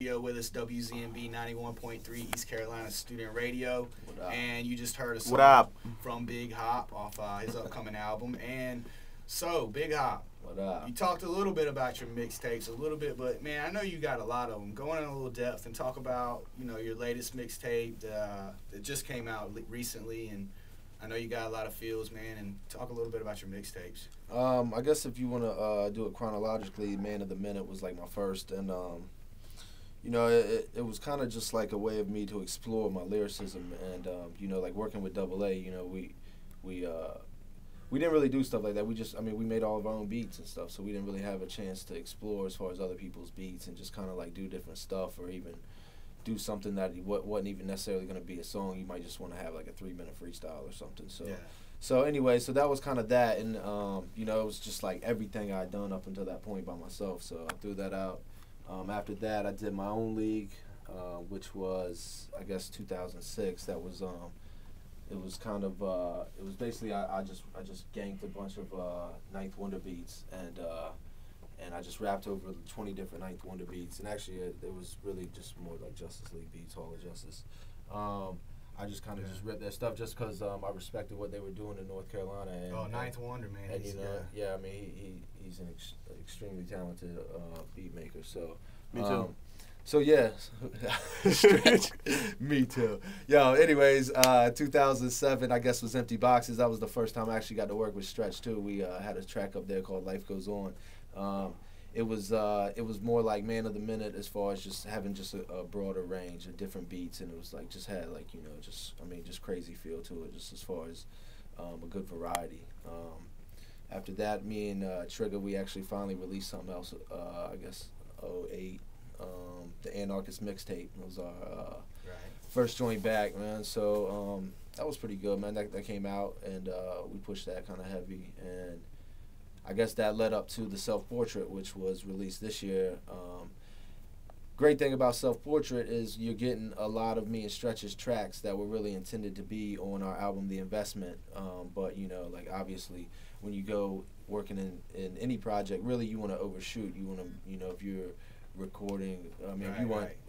Radio with us, WZMB 91.3 East Carolina Student Radio. And you just heard a What song up? from Big Hop off his upcoming album. And so, Big Hop, What up? you talked a little bit about your mixtapes, a little bit, but man, I know you got a lot of them. Go in a little depth and talk about, your latest mixtape that just came out recently, and I know you got a lot of feels, man, and talk a little bit about your mixtapes. I guess if you want to do it chronologically, Man of the Minute was like my first, and it was kind of just like a way of me to explore my lyricism, and like working with Double A, we didn't really do stuff like that. We made all of our own beats and stuff, so we didn't really have a chance to explore as far as other people's beats and just kind of like do different stuff or even do something that wasn't even necessarily going to be a song. You might just want to have like a 3-minute freestyle or something. So, Yeah. so anyway, so that was kind of that, and it was just like everything I'd done up until that point by myself. So I threw that out. After that, I did my own league, which was I guess 2006. That was it was kind of it was basically I just ganked a bunch of Ninth Wonder beats and I just rapped over 20 different Ninth Wonder beats, and actually it was really just more like Justice League beats, Hall of Justice. I just kind of just ripped their stuff just because I respected what they were doing in North Carolina. And, Ninth Wonder, man. And he's an extremely talented beat maker. So Me too. So yeah, Stretch. Me too. Yo, anyways, 2007 I guess was Empty Boxes. That was the first time I actually got to work with Stretch too. We had a track up there called Life Goes On. It was more like Man of the Minute as far as just having just a broader range of different beats, and it was like just had like just crazy feel to it, just as far as a good variety. After that, me and Trigger, we actually finally released something else. I guess '08. The Anarchist mixtape was our first joint back, man. So that was pretty good, man. That came out, and we pushed that kind of heavy, and I guess that led up to the Self-Portrait, which was released this year. Great thing about Self-Portrait is you're getting a lot of me and Stretch's tracks that were really intended to be on our album, The Investment. But like obviously, when you go working in any project, really you want to overshoot. You want to, if you're recording,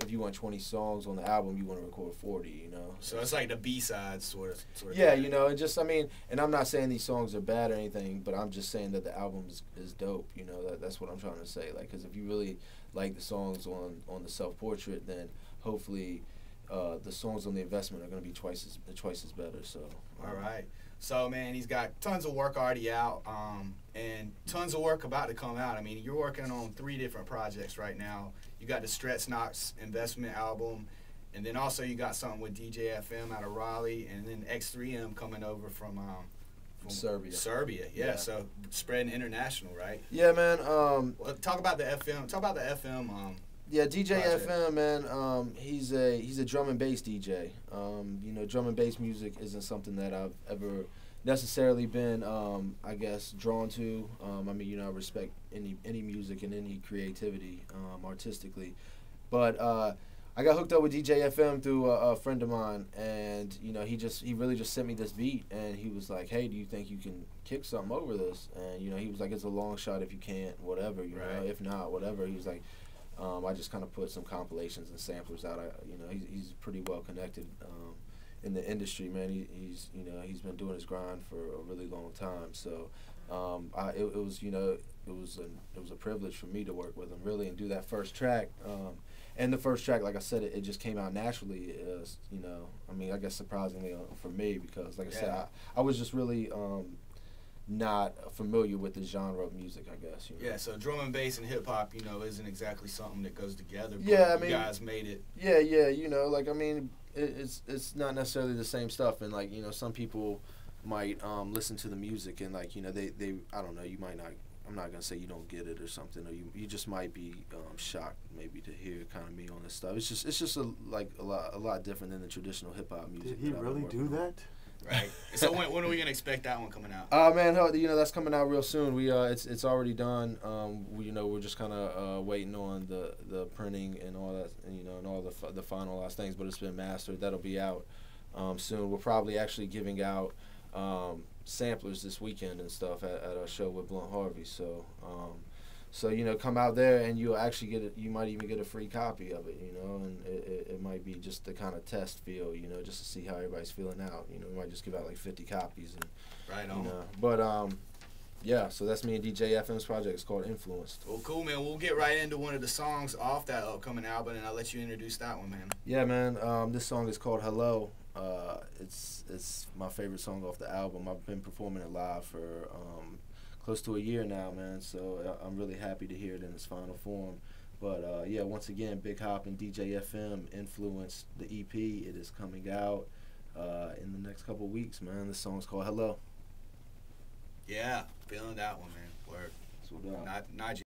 if you want 20 songs on the album, you want to record 40, So it's like the B-side sort of Yeah, thing. and just, and I'm not saying these songs are bad or anything, but I'm just saying that the album is dope, that's what I'm trying to say. Like, because if you really like the songs on the Self-Portrait, then hopefully the songs on The Investment are going to be twice as better, so. All right. So, man, he's got tons of work already out, and tons of work about to come out. I mean, you're working on 3 different projects right now. You got the StretchknockS Investment album, and then also you got something with DJ FM out of Raleigh, and then X3M coming over from Serbia. Serbia, yeah. So spreading international, right? Yeah, man. Well, talk about the FM. Talk about the FM. Yeah, DJ project. FM, man. He's a drum and bass DJ. Drum and bass music isn't something that I've ever necessarily been, I guess, drawn to. I respect any music and any creativity artistically, but I got hooked up with DJ FM through a friend of mine, and he really just sent me this beat, and he was like, "Hey, do you think you can kick something over this?" And he was like, "It's a long shot if you can't, whatever. If not, whatever." He was like. I just kind of put some compilations and samplers out. He's pretty well connected in the industry, man. He's been doing his grind for a really long time. So it was a privilege for me to work with him really and do that first track. And the first track, like I said, it just came out naturally. I guess surprisingly for me because, like I said, I was just really. Not familiar with the genre of music, I guess. Yeah, so drum and bass and hip hop, isn't exactly something that goes together. But Yeah, you guys made it. Yeah, it's not necessarily the same stuff, and some people might listen to the music and they I don't know, you might not. I'm not gonna say you don't get it or something, or you just might be shocked maybe to hear kind of me on this stuff. It's just a lot different than the traditional hip hop music. Did he really do that? Right. So when are we gonna expect that one coming out? Man, that's coming out real soon. We it's already done. We're just kind of waiting on the printing and all that, and all the finalized things. But it's been mastered. That'll be out soon. We're probably actually giving out samplers this weekend and stuff at our show with Blunt Harvey. So So, you know, come out there and you'll actually get it. You might even get a free copy of it, you know, and it might be just the kind of test feel, you know, just to see how everybody's feeling out. You know, we might just give out like 50 copies. And, right on. You know, but, yeah, so that's me and DJ FM's project. It's called Influenced. Well, cool, man. We'll get right into one of the songs off that upcoming album, and I'll let you introduce that one, man. Yeah, man. This song is called Hello. It's my favorite song off the album. I've been performing it live for close to a year now, man. So I'm really happy to hear it in its final form. But yeah, once again, Big Hop and DJ FM Influenced the EP. It is coming out in the next couple weeks, man. This song's called Hello. Yeah, feeling that one, man. Word. That's what up. Not